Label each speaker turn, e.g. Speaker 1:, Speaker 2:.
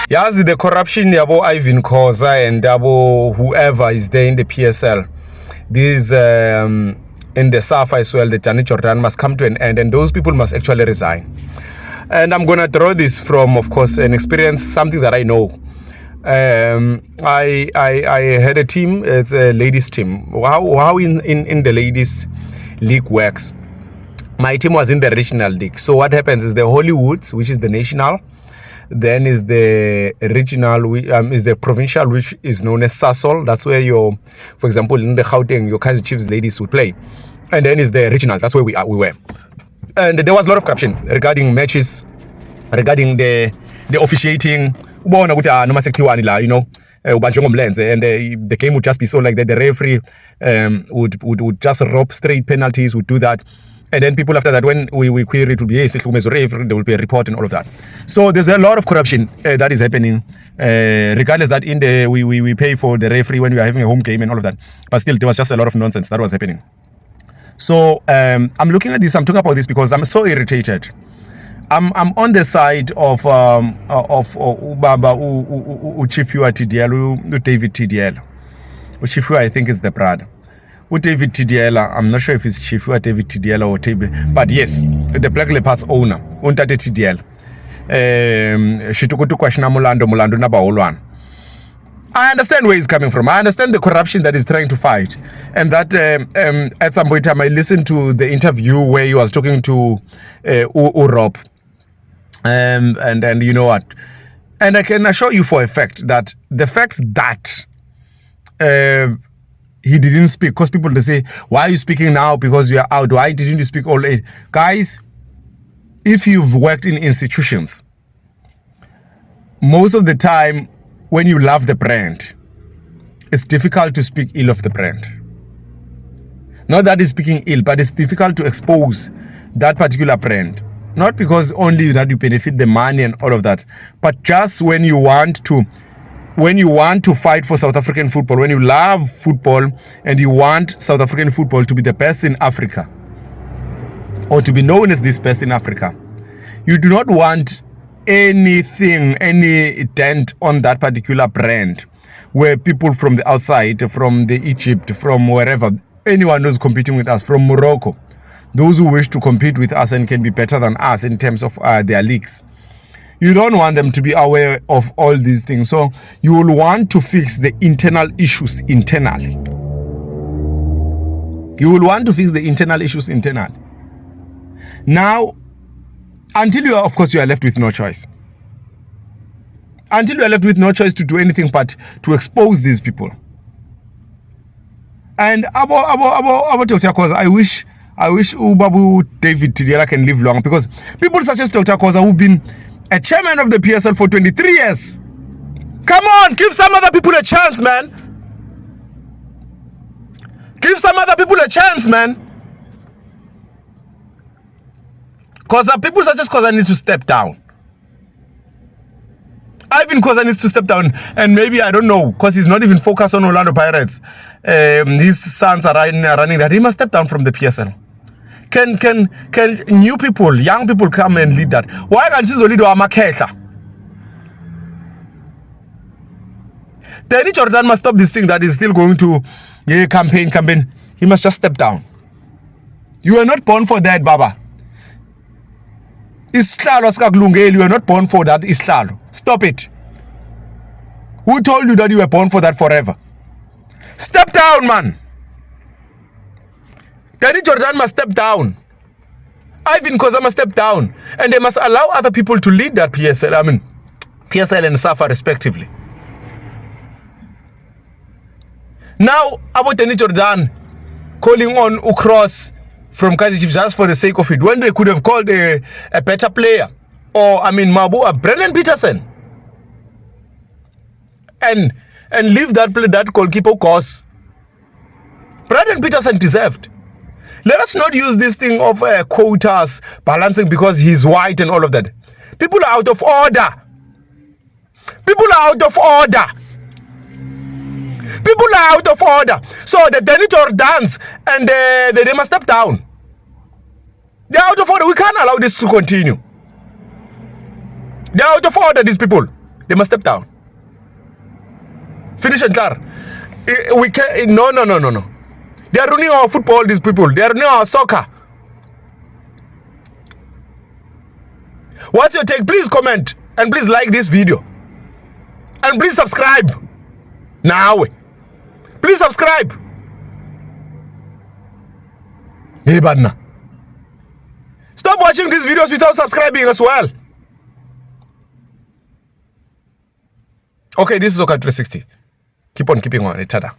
Speaker 1: Yazi the corruption yabo Ivan Khoza and yabo whoever is there in the PSL. These in the SAFA as well, the Johnny Jordan must come to an end, and those people must actually resign. And I'm gonna draw this from, of course, an experience, something that I know. I had a team. It's a ladies team. How in the ladies league works. My team was in the regional league. So what happens is the Hollywoods, which is the national, then is the regional, is the provincial, which is known as Sasol. That's where for example, in the Gauteng, your Kaizer Chiefs ladies would play. And then is the regional. That's where we were. And there was a lot of corruption regarding matches, regarding the officiating. You know, and the game would just be so like that. The referee would just rob straight penalties, would do that. And then people after that, when we query, it will be there will be a report and all of that. So there's a lot of corruption that is happening, regardless that in the we pay for the referee when we are having a home game and all of that. But still, there was just a lot of nonsense that was happening. So I'm looking at this. I'm talking about this because I'm so irritated. I'm on the side of Ubaba Uchifua TDL, David TDL. Uchifua, I think, is the brother. David TDL, I'm not sure if it's Chifua David TDL or TB, but yes, the Black Leopards owner, Untate TDL. Shitukutu Kwashina Mulando Naba Olwan. I understand where he's coming from. I understand the corruption that he's trying to fight. And that at some point in time, I listened to the interview where he was talking to Urop. And you know what? And I can assure you for a fact that the fact that he didn't speak, because people they say, why are you speaking now? Because you are out. Why didn't you speak all eight? Guys, if you've worked in institutions, most of the time when you love the brand, it's difficult to speak ill of the brand. Not that it's speaking ill, but it's difficult to expose that particular brand. Not because only that you benefit the money and all of that, but just when you want to fight for South African football, when you love football and you want South African football to be the best in Africa, or to be known as this best in Africa, you do not want anything, any dent on that particular brand, where people from the outside, from the Egypt, from wherever, anyone who's competing with us, from Morocco, those who wish to compete with us and can be better than us in terms of their leagues. You don't want them to be aware of all these things. So you will want to fix the internal issues internally. You will want to fix the internal issues internally. Now, until you are, of course, you are left with no choice. Until you are left with no choice to do anything but to expose these people. And about Dr. Khoza, I wish Ubabu David Tidera can live long, because people such as Dr. Khoza, who've been a chairman of the PSL for 23 years. Come on, give some other people a chance, man. Give some other people a chance, man. Khoza, people such as Khoza need to step down. Ivan Khoza needs to step down, and maybe, I don't know, because he's not even focused on Orlando Pirates. His sons are running that. He must step down from the PSL. Can new people, young people come and lead that? Why can't this only do Amakhetla? Danny Jordan must stop this thing that is still going to campaign. He must just step down. You were not born for that, Baba. Islalo skakulungeli, you were not born for that, Islalo. Stop it. Who told you that you were born for that forever? Step down, man. Danny Jordan must step down. Ivan Khoza must step down. And they must allow other people to lead that PSL. PSL and SAFA respectively. Now, about Danny Jordan calling on Ukros from Kaizer Chiefs just for the sake of it, when they could have called a better player, or Mabu, Brendan Peterson, and leave that goalkeeper course. Brendan Peterson deserved. Let us not use this thing of quotas, balancing because he's white and all of that. People are out of order. People are out of order. People are out of order. So the Danny Jordans and they must step down. They're out of order. We can't allow this to continue. They're out of order, these people. They must step down. Finish and clear. We can no. They are ruining our football, these people. They are ruining our soccer. What's your take? Please comment and please like this video. And please subscribe. Now. Please subscribe. Hey, Badna. Stop watching these videos without subscribing as well. Okay, this is Oka 360. Keep on keeping on. Tada.